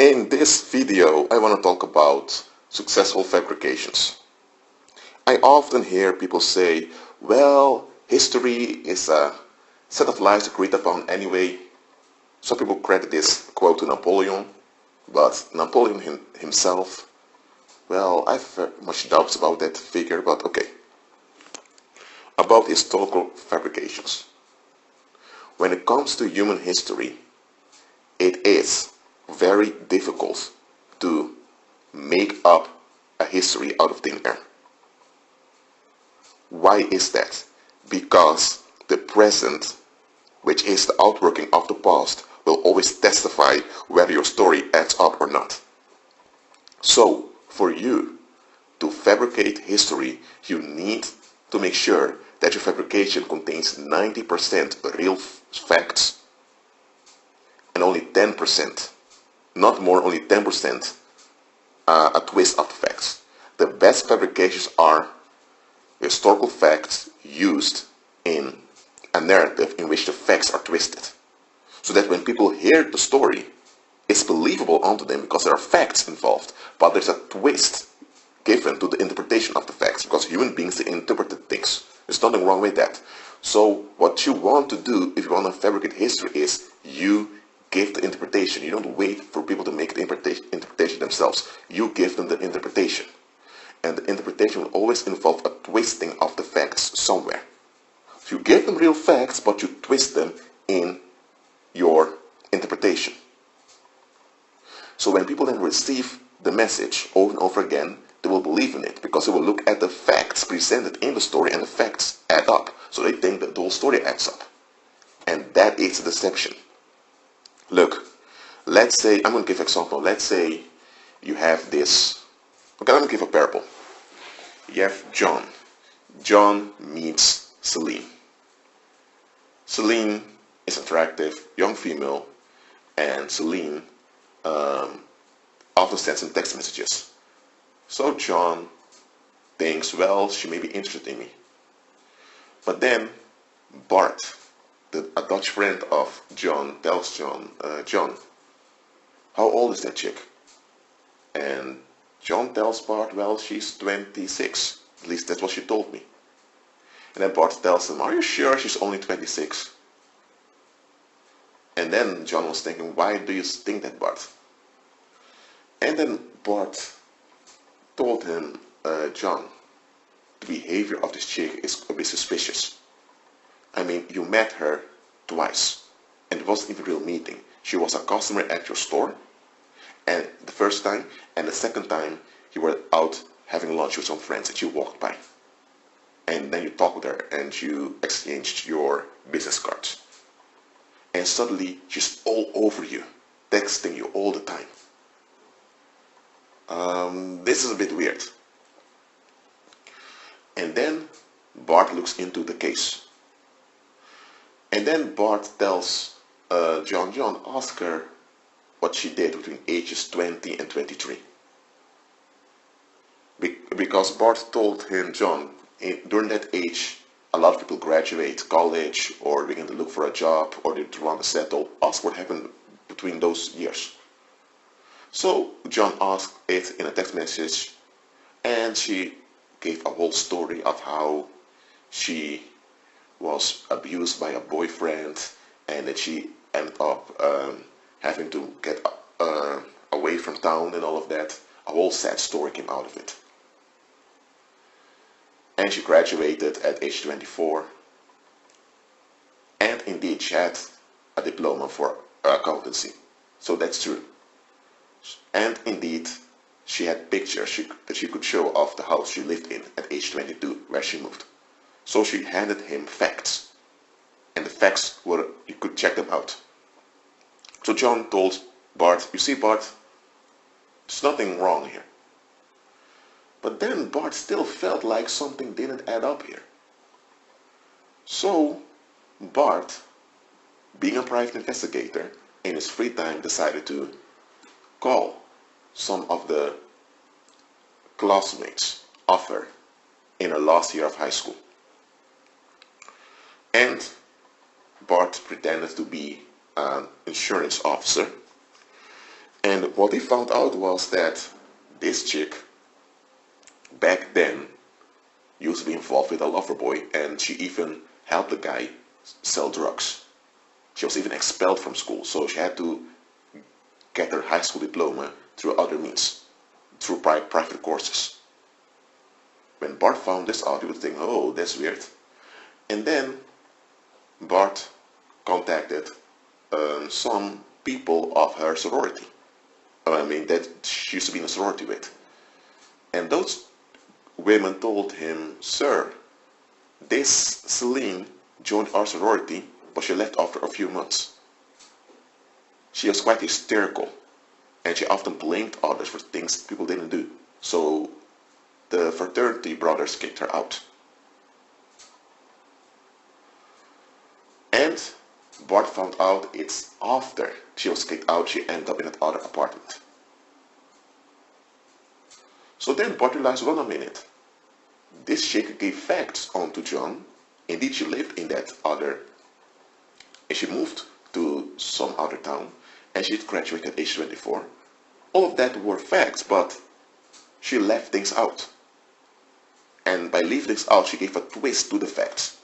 In this video, I want to talk about successful fabrications. I often hear people say, well, history is a set of lies agreed upon anyway. Some people credit this quote to Napoleon, but Napoleon himself, well, I have very much doubts about that figure, but okay. About historical fabrications. When it comes to human history, it is very difficult to make up a history out of thin air. Why is that? Because the present, which is the outworking of the past, will always testify whether your story adds up or not. So, for you to fabricate history, you need to make sure that your fabrication contains 90% real facts and only 10%, not more, only 10% a twist of the facts. The best fabrications are historical facts used in a narrative in which the facts are twisted. So that when people hear the story, it's believable onto them because there are facts involved, but there's a twist given to the interpretation of the facts because human beings interpret things. There's nothing wrong with that. So what you want to do if you want to fabricate history is you give the interpretation. You don't wait for people to make the interpretation themselves. You give them the interpretation. And the interpretation will always involve a twisting of the facts somewhere. So you give them real facts, but you twist them in your interpretation. So when people then receive the message over and over again, they will believe in it because they will look at the facts presented in the story and the facts add up. So they think that the whole story adds up. And that is a deception. Look, let's say, I'm going to give an example. Let's say you have this, okay, I'm going to give a parable. You have John. John meets Celine. Celine is attractive, young female, and Celine often sends him text messages. So John thinks, well, she may be interested in me. But then Bart, a Dutch friend of John, tells John, John, how old is that chick? And John tells Bart, well, she's 26. At least that's what she told me. And then Bart tells him, are you sure she's only 26? And then John was thinking, why do you think that, Bart? And then Bart told him, John, the behavior of this chick is a bit suspicious. I mean, you met her twice, and it wasn't even a real meeting. She was a customer at your store, and the first time, and the second time, you were out having lunch with some friends and you walked by. And then you talked with her and you exchanged your business cards. And suddenly, she's all over you, texting you all the time. This is a bit weird. And then Bart looks into the case. And then Bart tells John, ask her what she did between ages 20 and 23. Because Bart told him, John, during that age, a lot of people graduate college or begin to look for a job or they want to settle. Ask what happened between those years. So John asked it in a text message and she gave a whole story of how she was abused by a boyfriend and that she ended up having to get away from town and all of that. A whole sad story came out of it. And she graduated at age 24. And indeed she had a diploma for accountancy. So that's true. And indeed she had pictures that she could show of the house she lived in at age 22 where she moved. So she handed him facts. And the facts were, you could check them out. So John told Bart, you see Bart, there's nothing wrong here. But then Bart still felt like something didn't add up here. So Bart, being a private investigator, in his free time decided to call some of the classmates of her in her last year of high school. And Bart pretended to be an insurance officer And what they found out was that this chick back then used to be involved with a lover boy, and she even helped the guy sell drugs. She was even expelled from school, so she had to get her high school diploma through other means, through private courses. When Bart found this out, he would think, oh, that's weird. And then Bart contacted some people of her sorority. That she used to be in a sorority with. And those women told him, sir, this Celine joined our sorority, but she left after a few months. She was quite hysterical, and she often blamed others for things people didn't do. So the fraternity brothers kicked her out. And Bart found out it's after she was kicked out, she ended up in that other apartment. So then Bart realized, well, a minute. This chick gave facts onto John. Indeed, she lived in that other, and she moved to some other town, and she graduated at age 24. All of that were facts, but she left things out. And by leaving things out, she gave a twist to the facts.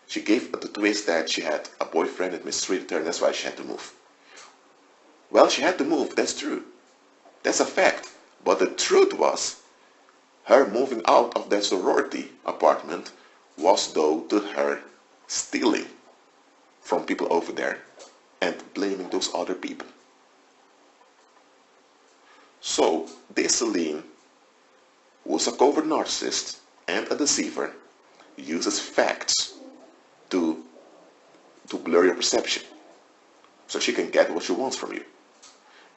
She gave the twist that she had a boyfriend that mistreated her, and that's why she had to move. Well, she had to move, that's true. That's a fact. But the truth was, her moving out of that sorority apartment was due to her stealing from people over there and blaming those other people. So, this Celine, who's a covert narcissist and a deceiver, uses facts to blur your perception so she can get what she wants from you.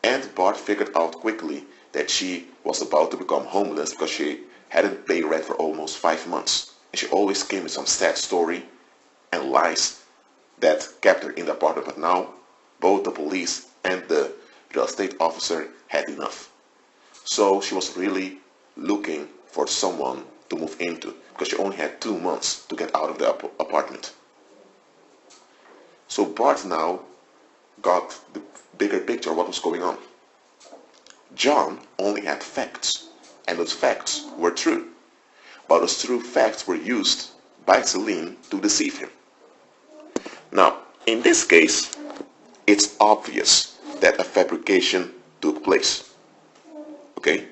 And Bart figured out quickly that she was about to become homeless because she hadn't paid rent for almost 5 months. And she always came with some sad story and lies that kept her in the apartment. But now, both the police and the real estate officer had enough. So she was really looking for someone to move into because she only had 2 months to get out of the apartment. So Bart now got the bigger picture of what was going on. John only had facts, and those facts were true. But those true facts were used by Celine to deceive him. Now, in this case, it's obvious that a fabrication took place. Okay?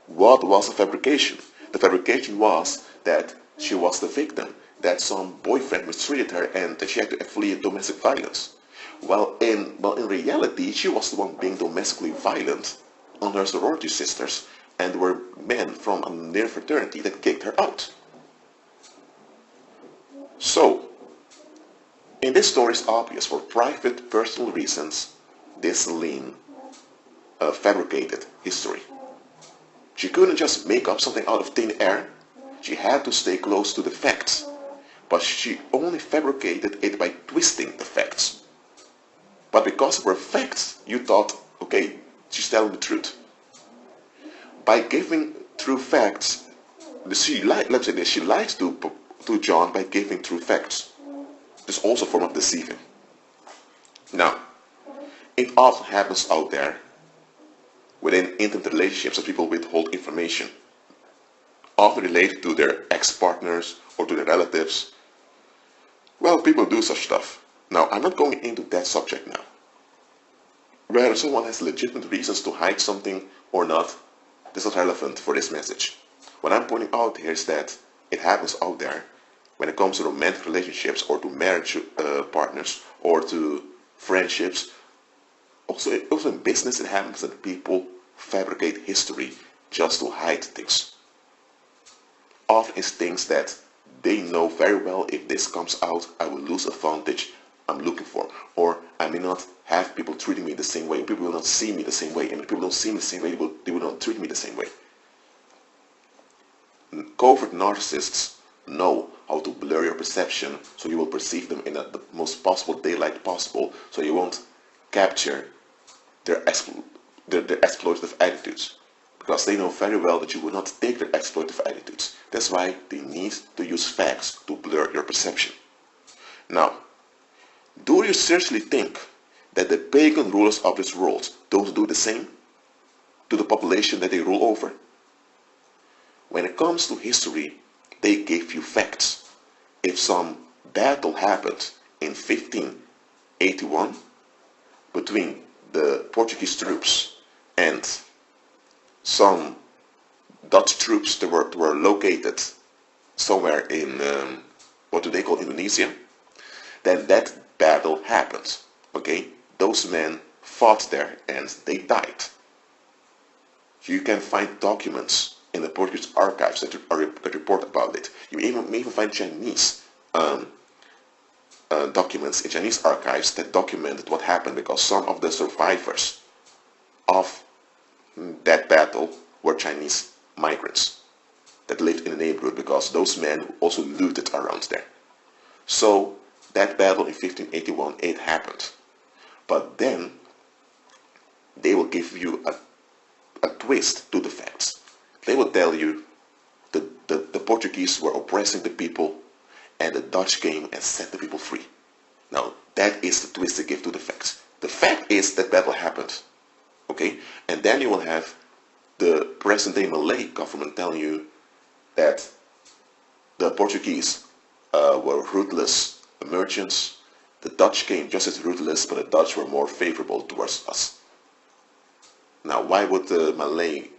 What was a fabrication? The fabrication was that she was the victim, that some boyfriend mistreated her and that she had to flee domestic violence. Well, in reality, she was the one being domestically violent on her sorority sisters, and there were men from a near fraternity that kicked her out. So, in this story it's obvious, for private, personal reasons, this Celine fabricated history. She couldn't just make up something out of thin air. She had to stay close to the facts. But she only fabricated it by twisting the facts. But because of her facts, you thought, okay, she's telling the truth. By giving true facts, she lies to John by giving true facts. It's also a form of deceiving. Now, it often happens out there within intimate relationships that people withhold information, often related to their ex-partners or to their relatives. Well, people do such stuff. Now, I'm not going into that subject now. Whether someone has legitimate reasons to hide something or not, this is not relevant for this message. What I'm pointing out here is that it happens out there when it comes to romantic relationships or to marriage partners or to friendships. Also in business, it happens that people fabricate history just to hide things. Often it's things that they know very well, if this comes out, I will lose the advantage I'm looking for. Or I may not have people treating me the same way. People will not see me the same way. And if people don't see me the same way, they will not treat me the same way. Covert narcissists know how to blur your perception so you will perceive them in the most possible daylight possible, so you won't capture their exploitative attitudes. Because they know very well that you will not take their exploitative attitudes. That's why they need to use facts to blur your perception. Now, do you seriously think that the pagan rulers of this world don't do the same? to the population that they rule over. When it comes to history, they give you facts. If some battle happened in 1581 between the Portuguese troops and some Dutch troops that were located somewhere in what do they call Indonesia, then that battle happened. Okay, those men fought there and they died. You can find documents in the Portuguese archives that report about it. You may even find Chinese documents in Chinese archives that documented what happened, because some of the survivors of that battle were Chinese migrants that lived in the neighborhood, because those men also looted around there. So that battle in 1581, it happened. But then they will give you a twist to the facts. They will tell you the Portuguese were oppressing the people and the Dutch came and set the people free. Now that is the twist they give to the facts. The fact is that battle happened. Okay? And then you will have the present day Malay government telling you that the Portuguese were ruthless merchants. The Dutch came just as ruthless, but the Dutch were more favorable towards us. Now, why would the Malay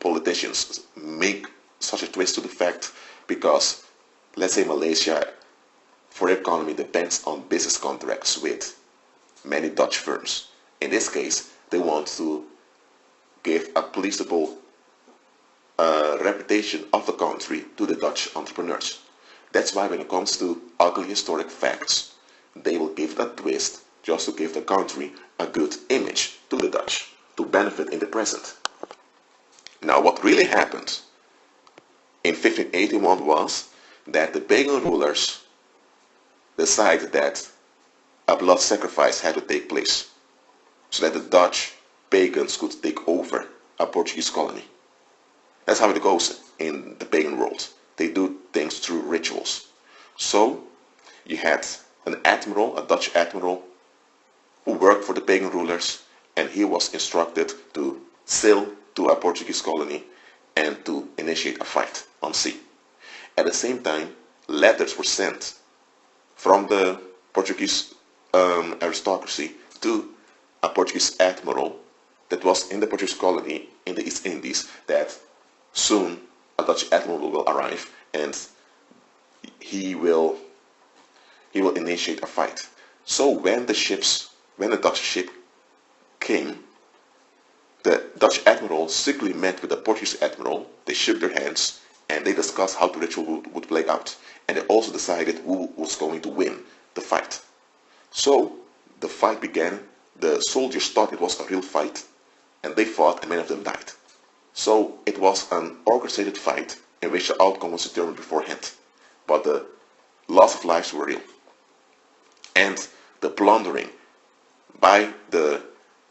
politicians make such a twist to the fact? Because, let's say Malaysia, for their economy, depends on business contracts with many Dutch firms. In this case, they want to give a policeable reputation of the country to the Dutch entrepreneurs. That's why when it comes to ugly historic facts, they will give that twist just to give the country a good image to the Dutch, to benefit in the present. Now what really happened in 1581 was that the pagan rulers decided that a blood sacrifice had to take place so that the Dutch pagans could take over a Portuguese colony. That's how it goes in the pagan world. They do things through rituals. So you had an admiral, a Dutch admiral, who worked for the pagan rulers, and he was instructed to sail to a Portuguese colony and to initiate a fight on sea. At the same time, letters were sent from the Portuguese aristocracy to a Portuguese admiral that was in the Portuguese colony in the East Indies, that soon a Dutch admiral will arrive and he will initiate a fight. So when the Dutch ship came, the Dutch admiral secretly met with the Portuguese admiral. They shook their hands and they discussed how the ritual would play out. And they also decided who was going to win the fight. So the fight began. The soldiers thought it was a real fight, and they fought, and many of them died. So it was an orchestrated fight in which the outcome was determined beforehand. But the loss of lives were real. And the plundering by the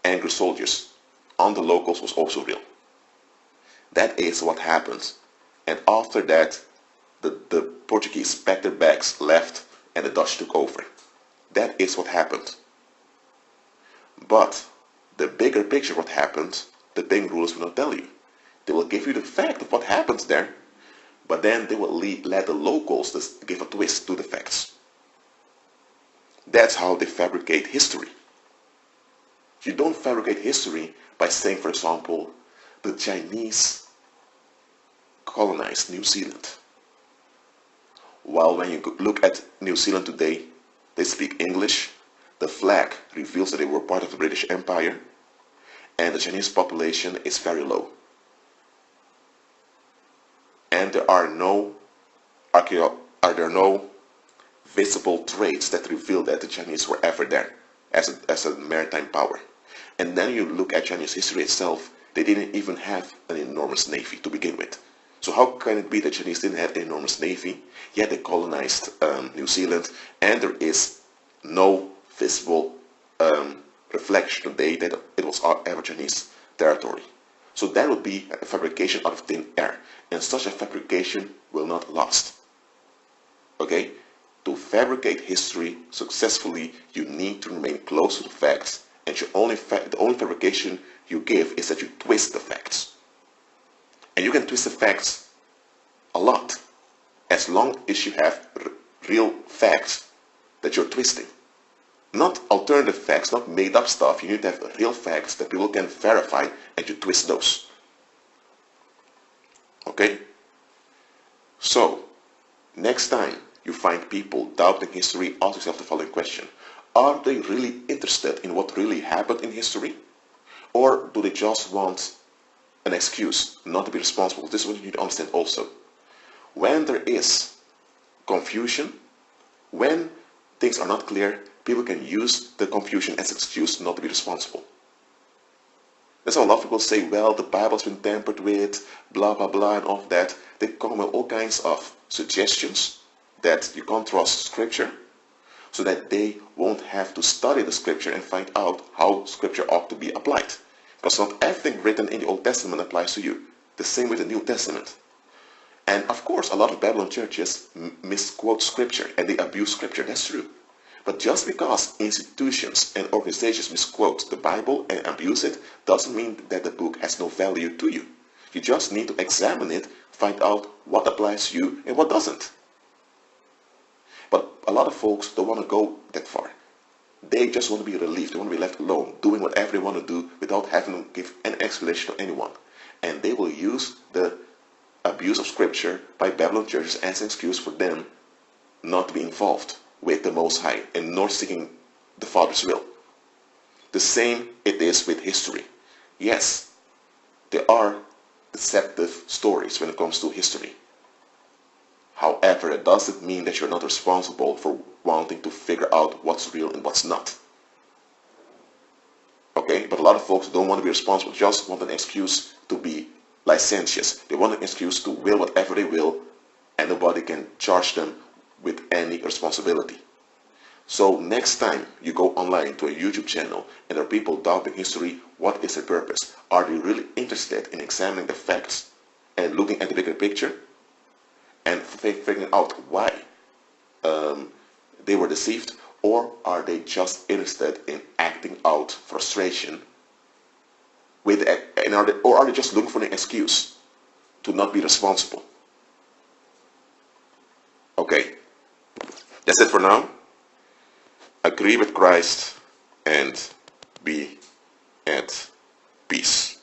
angry soldiers on the locals was also real. That is what happened. And after that, the Portuguese packed their bags, left, and the Dutch took over. That is what happened. But the bigger picture of what happened, the pagan rulers will not tell you. They will give you the fact of what happens there, but then they will let the locals give a twist to the facts. That's how they fabricate history. You don't fabricate history by saying, for example, the Chinese colonized New Zealand. While when you look at New Zealand today, they speak English. The flag reveals that they were part of the British Empire, and the Chinese population is very low. And there are no visible traits that reveal that the Chinese were ever there as a maritime power. And then you look at Chinese history itself, they didn't even have an enormous navy to begin with. So how can it be that Chinese didn't have an enormous navy, yet they colonized New Zealand, and there is no visible reflection today that it was ever Chinese territory? So that would be a fabrication out of thin air, and such a fabrication will not last. Okay? To fabricate history successfully, you need to remain close to the facts And the only fabrication you give is that you twist the facts. And you can twist the facts a lot, as long as you have real facts that you're twisting. Not alternative facts, not made up stuff. You need to have real facts that people can verify, and you twist those. Okay? So, next time you find people doubting history, ask yourself the following question. Are they really interested in what really happened in history? Or do they just want an excuse not to be responsible? This is what you need to understand also. When there is confusion, when things are not clear, people can use the confusion as an excuse not to be responsible. That's why a lot of people say, well, the Bible's been tampered with, blah, blah, blah, and all of that. They come with all kinds of suggestions that you can't trust Scripture, so that they won't have to study the Scripture and find out how Scripture ought to be applied. Because not everything written in the Old Testament applies to you. The same with the New Testament. And of course, a lot of Babylon churches misquote Scripture and they abuse Scripture. That's true. But just because institutions and organizations misquote the Bible and abuse it doesn't mean that the book has no value to you. You just need to examine it, find out what applies to you and what doesn't. But a lot of folks don't want to go that far. They just want to be relieved. They want to be left alone, doing whatever they want to do without having to give any explanation to anyone. And they will use the abuse of Scripture by Babylon churches as an excuse for them not to be involved with the Most High and nor seeking the Father's will. The same it is with history. Yes, there are deceptive stories when it comes to history. However, it doesn't mean that you're not responsible for wanting to figure out what's real and what's not. Okay, but a lot of folks don't want to be responsible, just want an excuse to be licentious. They want an excuse to will whatever they will, and nobody can charge them with any responsibility. So next time you go online to a YouTube channel and there are people doubting history, what is their purpose? Are they really interested in examining the facts and looking at the bigger picture and figuring out why they were deceived? Or are they just interested in acting out frustration or are they just looking for an excuse to not be responsible? Okay, that's it for now. Agree with Christ and be at peace.